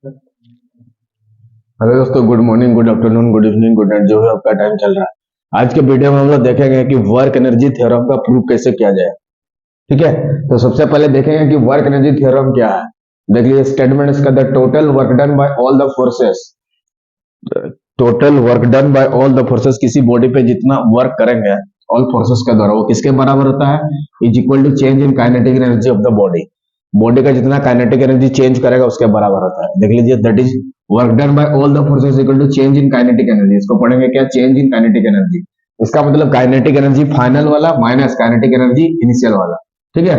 Hello दोस्तों, good morning, good afternoon, good evening, good night, जो भी आपका टाइम चल रहा है। आज के वीडियो में हम लोग देखेंगे कि वर्क एनर्जी थ्योरम का प्रूफ कैसे किया जाए। ठीक है, तो सबसे पहले देखेंगे कि वर्क एनर्जी थ्योरम क्या है। देख लीजिए, स्टेटमेंट इसका, the total work done by all the forces, total work done by all the forces, किसी बॉडी पे जितना वर्क करेंगे ऑल फोर्सेस के द्वारा, वो किसके बराबर होता है, is equal to change in kinetic energy of the body. Body का जितना काइनेटिक एनर्जी चेंज करेगा उसके बराबर होता है। देख लीजिए, that is work done by all the forces equal to change in kinetic energy. इसको पढ़ेंगे क्या, चेंज इन काइनेटिक एनर्जी। इसका मतलब काइनेटिक एनर्जी फाइनल वाला माइनस काइनेटिक एनर्जी इनिशियल वाला। ठीक है,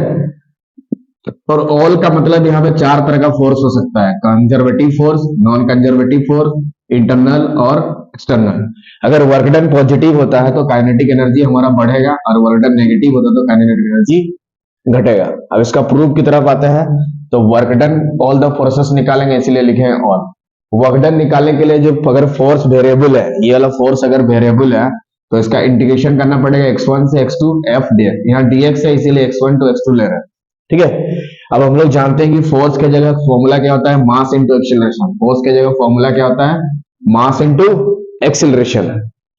और ऑल का मतलब यहाँ पे चार तरह का फोर्स हो सकता है, conservative force, non conservative force, internal और एक्सटर्नल। अगर वर्क डन पॉजिटिव होता है तो काइनेटिक एनर्जी हमारा बढ़ेगा, और वर्क डन नेगेटिव होता है तो काइनेटिक एनर्जी घटेगा। अब इसका प्रूफ की तरफ आते हैं, तो work done all the forces निकालेंगे, इसलिए लिखे हैं ऑल। वर्क डन निकालने के लिए जो अगर फोर्स वेरिएबल है, ये वाला फोर्स अगर वेरिएबल है, तो इसका इंटीग्रेशन करना पड़ेगा x1 से x2 f dx। यहाँ dx है इसीलिए x1 to x2 ले रहे हैं। ठीक है, अब हम लोग जानते हैं कि फोर्स के जगह फॉर्मूला क्या होता है, मास इंटू एक्सीलरेशन। फोर्स के जगह फॉर्मूला क्या होता है, मास इंटू एक्सीलरेशन।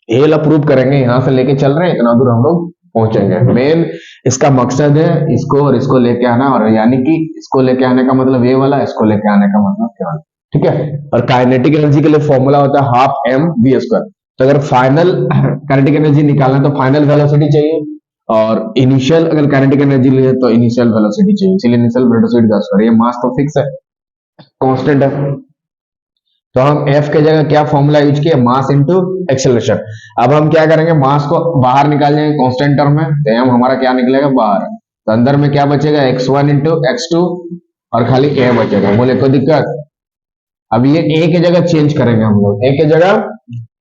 ये वाला प्रूव करेंगे, यहां से लेके चल रहे हैं, इतना दूर हम लोग पहुंचेंगे। मेन इसका मकसद है इसको और इसको लेके आना, और यानी कि इसको लेके आने का मतलब ये वाला, इसको लेके आने का मतलब क्या वाला। ठीक है, और काइनेटिक एनर्जी के लिए फॉर्मूला होता है हाफ एम वी स्क्वायर। तो अगर फाइनल काइनेटिक एनर्जी निकालना है तो फाइनल वेलोसिटी चाहिए, और इनिशियल अगर काइनेटिक एनर्जी लिए तो इनिशियल वेलोसिटी चाहिए, इसलिए इनिशियल वेलोसिटी का स्क्वायर। ये मास तो फिक्स है, कांस्टेंट है, तो हम F के जगह क्या फॉर्मूला यूज किया, मास इंटू एक्सेलरेशन। अब हम क्या करेंगे, मास को बाहर निकाल लेंगे कांस्टेंट टर्म में, तो M हमारा क्या निकलेगा बाहर, तो अंदर में क्या बचेगा, x1 इंटू x2, और खाली A बचेगा। बोले कोई दिक्कत। अब ये A की जगह चेंज करेंगे, हम लोग A की जगह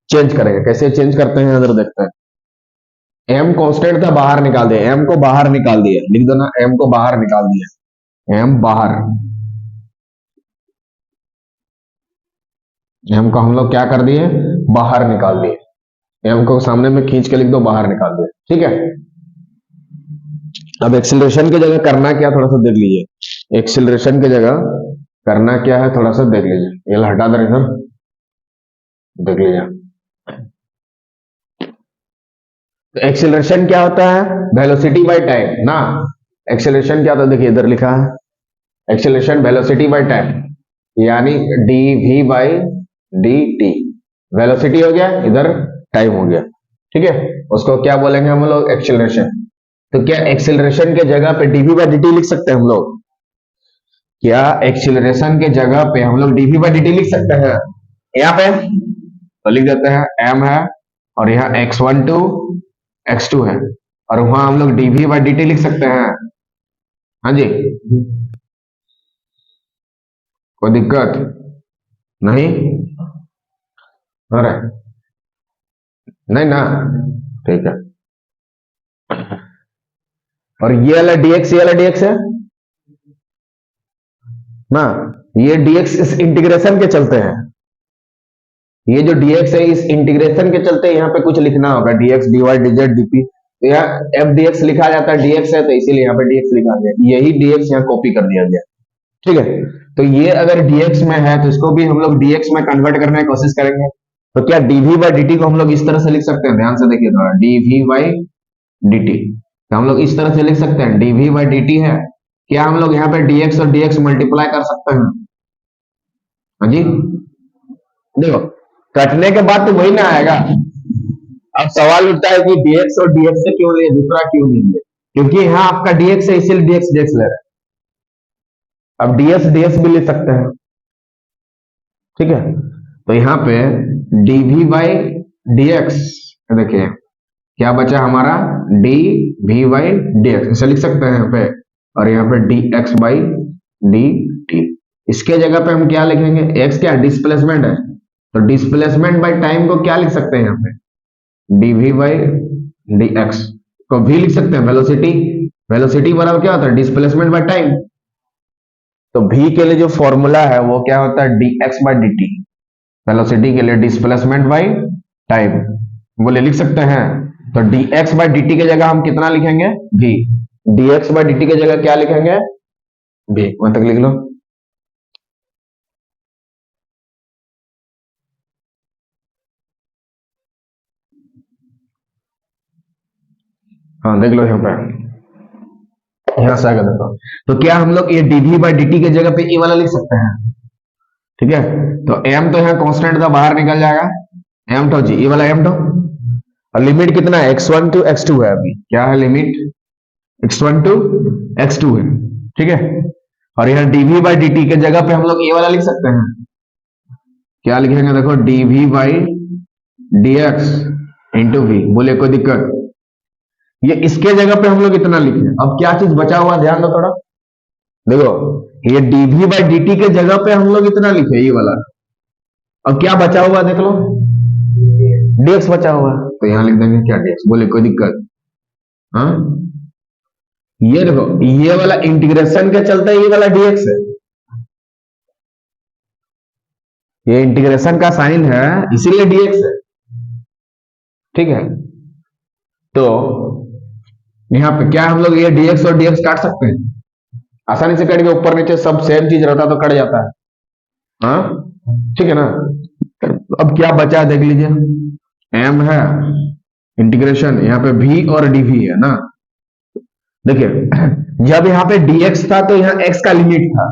चेंज करेंगे। कैसे चेंज करते हैं अंदर देखते हैं। M कांस्टेंट था, बाहर निकाल दिया, M को बाहर निकाल दिया, लिख दो ना, M को बाहर निकाल दिया, M बाहर। M को हम लोग क्या कर दिए, बाहर निकाल दिए। M को सामने में खींच के लिख दो, बाहर निकाल दिए। ठीक है, अब एक्सिलरेशन की जगह करना क्या, थोड़ा सा देख लीजिए। एक्सिलरेशन की जगह करना क्या है, थोड़ा सा देख लीजिए। ये हटा दे इधर, देख लीजिए। तो एक्सिलरेशन क्या होता है, वेलोसिटी बाय टाइम ना। एक्सिलरेशन क्या होता है, देखिए इधर लिखा है, एक्सिलरेशन वेलोसिटी बाय टाइम, यानी d v by d t. Velocity हो गया, इधर टाइम हो गया। ठीक है, उसको क्या बोलेंगे हम लोग, एक्सिलरेशन। तो क्या एक्सिलरेशन के जगह पे डीवी बाई डी टी लिख सकते हैं हम लोग, क्या एक्सिलरेशन के जगह पे हम लोग डीवी बाई डी टी लिख सकते हैं, यहाँ पे तो लिख देते हैं एम है, और यहाँ x1 टू x2 है, और वहां हम लोग डीवी बाई डी टी लिख सकते हैं। हाँ जी, कोई दिक्कत नहीं, अरे नहीं ना, ठीक है। और ये वाला dx, ये वाला dx है ना, ये dx इस इंटीग्रेशन के चलते हैं। ये जो dx है इस इंटीग्रेशन के चलते यहाँ पे कुछ लिखना होगा, dx dy dz dp। तो यहाँ f dx लिखा जाता है, dx है तो इसीलिए यहाँ पे dx लिखा गया, यही dx यहाँ कॉपी कर दिया गया। ठीक है, तो ये अगर dx में है तो इसको भी हम लोग dx में कन्वर्ट करने की कोशिश करेंगे। तो क्या dv बाई dt को हम लोग इस तरह से लिख सकते हैं, ध्यान से देखिए थोड़ा, dv बाई dt तो हम लोग इस तरह से लिख सकते हैं, dv बाई dt है। क्या हम लोग यहाँ पे dx और dx मल्टीप्लाई कर सकते हैं, हाँ जी। देखो, कटने के बाद तो वही ना आएगा। अब सवाल उठता है कि dx और dx से क्यों लिए, दूसरा क्यों नहीं लिए, क्योंकि यहाँ आपका dx है इसीलिए dx dx ले रहे हैं। अब ds ds भी ले सकते हैं। ठीक है, तो यहाँ पे dv बाई dx, देखिए क्या बचा हमारा, dv बाई dx, इसे लिख सकते हैं यहाँ पे, और यहाँ पे dx बाई dt। इसके जगह पे हम क्या लिखेंगे, x क्या डिस्प्लेसमेंट है, तो डिस्प्लेसमेंट बाई टाइम को क्या लिख सकते हैं यहाँ पे, dv बाई dx को भी लिख सकते हैं वेलोसिटी। वेलोसिटी बराबर क्या होता है, डिस्प्लेसमेंट बाई टाइम। तो v के लिए जो फॉर्मूला है वो क्या होता है, dx बाई dt। वेलोसिटी के लिए डिस्प्लेसमेंट बाई टाइम बोले लिख सकते हैं। तो dx बाई dt की जगह हम कितना लिखेंगे, v। dx बाई dt की जगह क्या लिखेंगे, v, वहां तक लिख लो। हाँ देख लो यहाँ पे, यहाँ से आगे देखो। तो क्या हम लोग ये dv बाई dt के जगह पे ए वाला लिख सकते हैं? ठीक है, तो m तो यहाँ कांस्टेंट था, बाहर निकल जाएगा, m टू जी, ये वाला m टू, और लिमिट कितना है, x1 टू x2 है, अभी क्या है लिमिट, x1 टू x2 है। ठीक है, और यहाँ dv बाई dt के जगह पे हम लोग ये वाला लिख सकते हैं, क्या लिखेंगे देखो, dv by dx into v, बोले कोई दिक्कत, ये इसके जगह पे हम लोग इतना लिखे। अब क्या चीज बचा हुआ, ध्यान दो थोड़ा, देखो ये dv बाई dt के जगह पे हम लोग इतना लिखे, ये वाला, अब क्या बचा हुआ देख लो, dx बचा हुआ, तो यहां लिख देंगे क्या dx, बोले कोई दिक्कत। हाँ, ये देखो, ये वाला इंटीग्रेशन के चलते ये वाला dx है, ये इंटीग्रेशन का साइन है इसीलिए dx है। ठीक है, तो यहाँ पे क्या हम लोग ये dx और dx काट सकते हैं, आसानी से कट के, ऊपर नीचे सब सेम चीज रहता तो कट जाता है। हाँ ठीक है ना, अब क्या बचा देख लीजिए, m है इंटीग्रेशन, यहाँ पे v और dv है ना। देखिए जब यहाँ पे dx था तो यहाँ x का लिमिट था,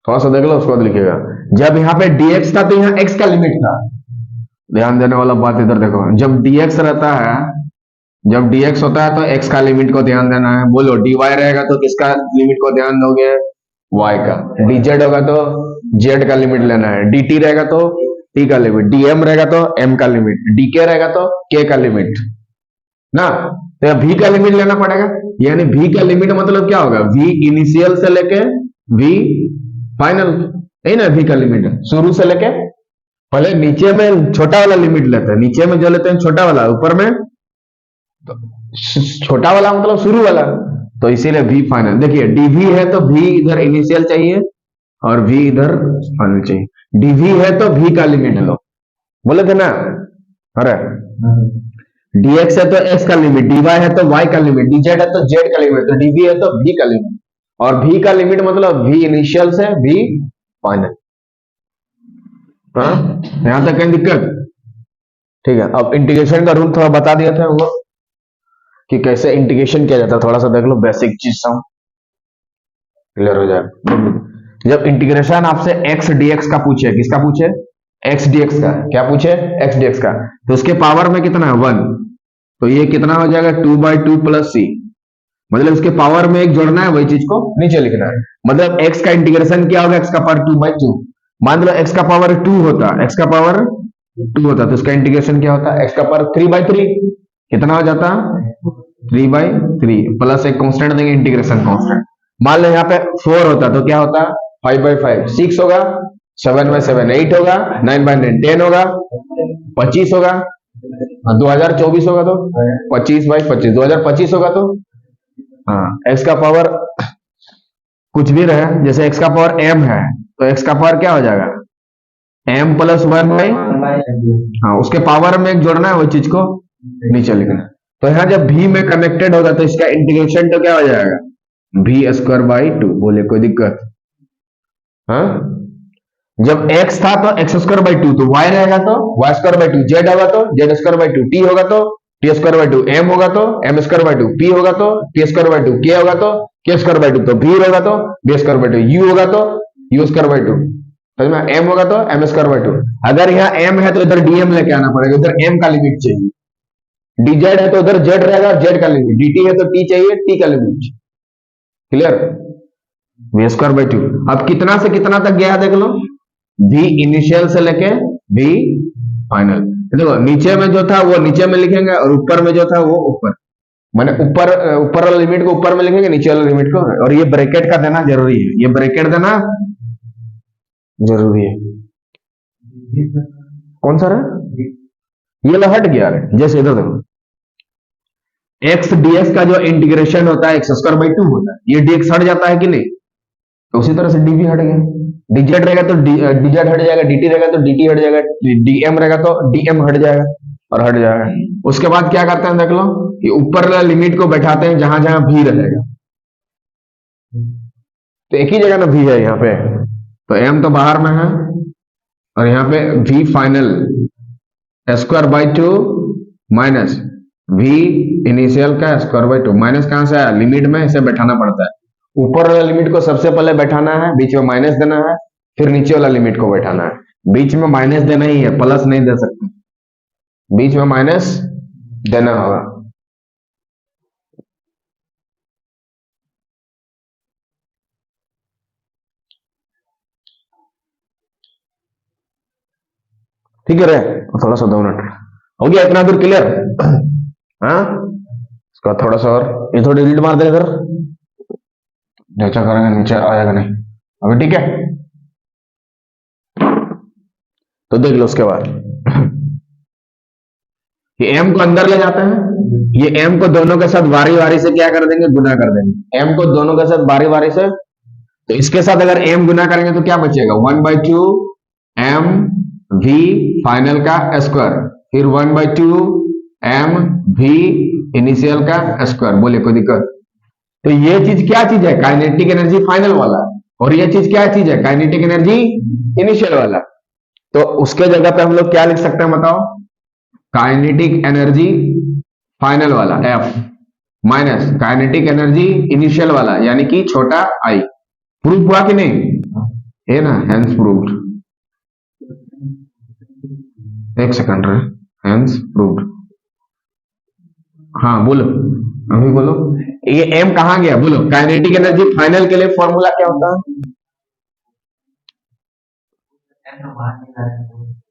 थोड़ा सा देख लो उसके बाद लिखिएगा, जब यहाँ पे dx था तो यहाँ x का लिमिट था। ध्यान देने वाला बात इधर देखो, जब dx रहता है, जब dx होता है तो x का लिमिट को ध्यान देना है, बोलो dy रहेगा तो किसका लिमिट को ध्यान दोगे, y का, dz होगा तो z का लिमिट लेना है, dt रहेगा तो t का लिमिट, dm रहेगा तो m का लिमिट, dk रहेगा तो k का लिमिट ना, तो v का लिमिट लेना पड़ेगा। यानी v का लिमिट मतलब क्या होगा, v इनिशियल से लेके v फाइनल, यही ना v का लिमिट, शुरू से लेके, पहले नीचे में छोटा वाला लिमिट लेते हैं, नीचे में जो लेते हैं छोटा वाला, ऊपर में तो छोटा वाला मतलब शुरू वाला, तो इसीलिए v फाइनल। देखिए dv है तो v इधर इनिशियल चाहिए और v इधर फाइनल चाहिए, dv है तो v का लिमिट लो, बोले थे ना, अरे dx है तो x का लिमिट, dy है तो y का लिमिट, dz है तो z का लिमिट, तो dv है तो v का लिमिट, और v का लिमिट मतलब v इनिशियल से v फाइनल। यहां तक कहीं दिक्कत? ठीक है, अब इंटीग्रेशन का रूल थोड़ा बता दिया था हम लोग कि कैसे इंटीग्रेशन किया जाता है, थोड़ा सा देख लो, बेसिक चीज सब क्लियर हो जाए। जब इंटीग्रेशन आपसे x dx का पूछे, किसका पूछे, x dx का, क्या पूछे, x dx का, तो उसके पावर में कितना है 1, तो ये कितना हो जाएगा 2/2 प्लस c, मतलब इसके पावर में एक जोड़ना है, वही चीज को नीचे लिखना है, मतलब x का इंटीग्रेशन क्या होगा, x का पावर 2/2, मान लो x का पावर 2 होता, x का पावर 2 होता तो इसका इंटीग्रेशन क्या होता, x का पावर 3/3, कितना हो जाता 3/3, प्लस एक कांस्टेंट देंगे इंटीग्रेशन कांस्टेंट, मान लो यहाँ पे 4 होता तो क्या होता 5/5, 6 होगा, 7/7 8 होगा, 9/9 10 होगा, 25 होगा, 2024 होगा तो 25/25 2025 होगा, तो हाँ x का पावर कुछ भी रहे, जैसे x का पावर m है तो x का पावर क्या हो जाएगा m प्लस 1/, हाँ उसके पावर में एक जोड़ना है, वही चीज को नीचे लिखना है। तो यहाँ जब v में कनेक्टेड होगा तो इसका इंटीग्रेशन तो क्या हो जाएगा v²/2, बोले कोई दिक्कत? हाँ, जब x था तो x²/2, तो y रहेगा तो y²/2, z होगा तो z²/2, t होगा तो t²/2, m होगा तो m²/2, p होगा तो p²/2, k होगा तो k²/2, तो v होगा तो v²/2, u होगा तो u²/2, समझ में, m होगा तो m²/2। अगर यहाँ m है तो इधर dm लेके आना पड़ेगा, इधर m का लिमिट चाहिए, dz है तो उधर z रहेगा, z का लिमिट, dt है तो t चाहिए, t का लिमिट, क्लियर, v²/2। अब कितना से कितना तक गया देख लो, v इनिशियल से लेके v फाइनल, देखो नीचे में जो था वो नीचे में लिखेंगे और ऊपर में जो था वो ऊपर, माने ऊपर ऊपर वाला लिमिट को ऊपर में लिखेंगे, नीचे वाला लिमिट को, और ये ब्रैकेट का देना जरूरी है, ये ब्रैकेट देना जरूरी है। कौन सा रहा, ये लो हट गया रे, जैसे इधर देखो x dx का जो इंटीग्रेशन होता है x²/2 होता है, ये dx हट जाता है कि नहीं, तो उसी तरह से dv हट गया, dz रहेगा तो dz हट जाएगा, dt रहेगा तो dt हट जाएगा, dm रहेगा तो dm हट जाएगा और हट जाएगा। उसके बाद क्या करते हैं देख लो, कि ऊपर वाला लिमिट को बैठाते हैं जहां जहां v रहेगा, तो एक ही जगह ना v है यहाँ पे, तो m तो बाहर में है और यहाँ पे v फाइनल (²/2 - v इनिशियल का स्क्वायर बाय 2। माइनस कहां से आया, लिमिट में इसे बैठाना पड़ता है। ऊपर वाला लिमिट को सबसे पहले बैठाना है, बीच में माइनस देना है, फिर नीचे वाला लिमिट को बैठाना है। बीच में माइनस देना ही है, प्लस नहीं दे सकते, बीच में माइनस देना होगा। ठीक है रे, थोड़ा सा 2 मिनट हो गया, इतना दूर क्लियर। हाँ, इसका थोड़ा सा और, ये थोड़ी रीड मार दे इधर, नीचे करेंगे, नीचे आएगा नहीं अभी, ठीक है। तो देख लो उसके बाद ये m को अंदर ले जाते हैं, ये m को दोनों के साथ बारी बारी से क्या कर देंगे, गुना कर देंगे। m को दोनों के साथ बारी बारी से, तो इसके साथ अगर m गुना करेंगे तो क्या बचेगा, 1/2 m v फाइनल का स्क्वायर, फिर 1/2 m v इनिशियल का स्क्वायर। बोले कोई दिक्कत? तो ये चीज क्या चीज है, काइनेटिक एनर्जी फाइनल वाला, और ये चीज क्या चीज है, काइनेटिक एनर्जी इनिशियल वाला। तो उसके जगह पे हम लोग क्या लिख सकते हैं बताओ, काइनेटिक एनर्जी फाइनल वाला F minus kinetic energy initial वाला यानी कि छोटा I। प्रूफ हुआ कि नहीं, है ना, हेंस प्रूव्ड। एक सेकंड रे, हेंस प्रूव्ड। हाँ बोलो, अभी बोलो, ये M कहां गया, बोलो। काइनेटिक एनर्जी फाइनल के लिए फॉर्मूला क्या होता है,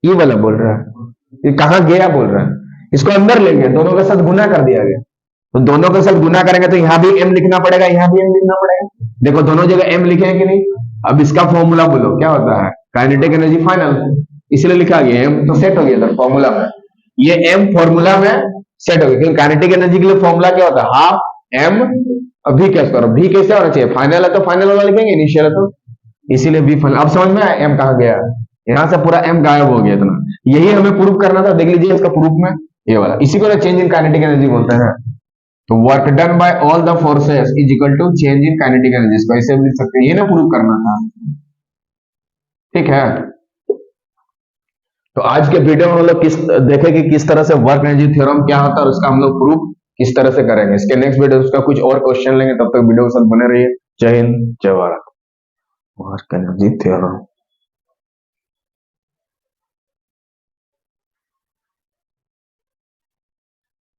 ये वाला बोल रहा है, ये कहां गया बोल रहा है, इसको अंदर लेंगे, दोनों के साथ गुना कर दिया गया, तो दोनों के साथ गुना करेंगे तो यहां भी m लिखना पड़ेगा, यहां भी m लिखना पड़ेगा। देखो दोनों जगह m लिखे हैं कि नहीं। अब इसका फॉर्मूला बोलो क्या होता है, काइनेटिक एनर्जी फाइनल, इसलिए लिखा गया m तो सेट हो गया था फॉर्मूला में, ये m फॉर्मूला में सेट हो गया, क्योंकि काइनेटिक एनर्जी के लिए फॉर्मूला क्या होता है, हाफ m v का स्क्वायर। v कैसे होना चाहिए, फाइनल है तो फाइनल वाला लिखेंगे, इनिशियल है तो इसीलिए v फाइनल। अब समझ में आया m कहां गया, यहां से पूरा m गायब हो गया इतना, यही हमें प्रूव करना था। देख लीजिए इसका प्रूफ में ये वाला, इसी को चेंज इन काइनेटिक एनर्जी बोलते हैं। तो work done by all the forces is equal to change in kinetic energy, इसको ऐसे भी लिख सकते हैं, ये ना प्रूव करना था, ठीक है। तो आज के वीडियो में हम लोग देखें कि किस तरह से वर्क एनर्जी थ्योरम क्या होता है और उसका हम लोग प्रूफ किस तरह से करेंगे। इसके नेक्स्ट वीडियो उसका कुछ और क्वेश्चन लेंगे, तब तक वीडियो के साथ बने रहिए। जय हिंद, जय भारत। Work energy theorem.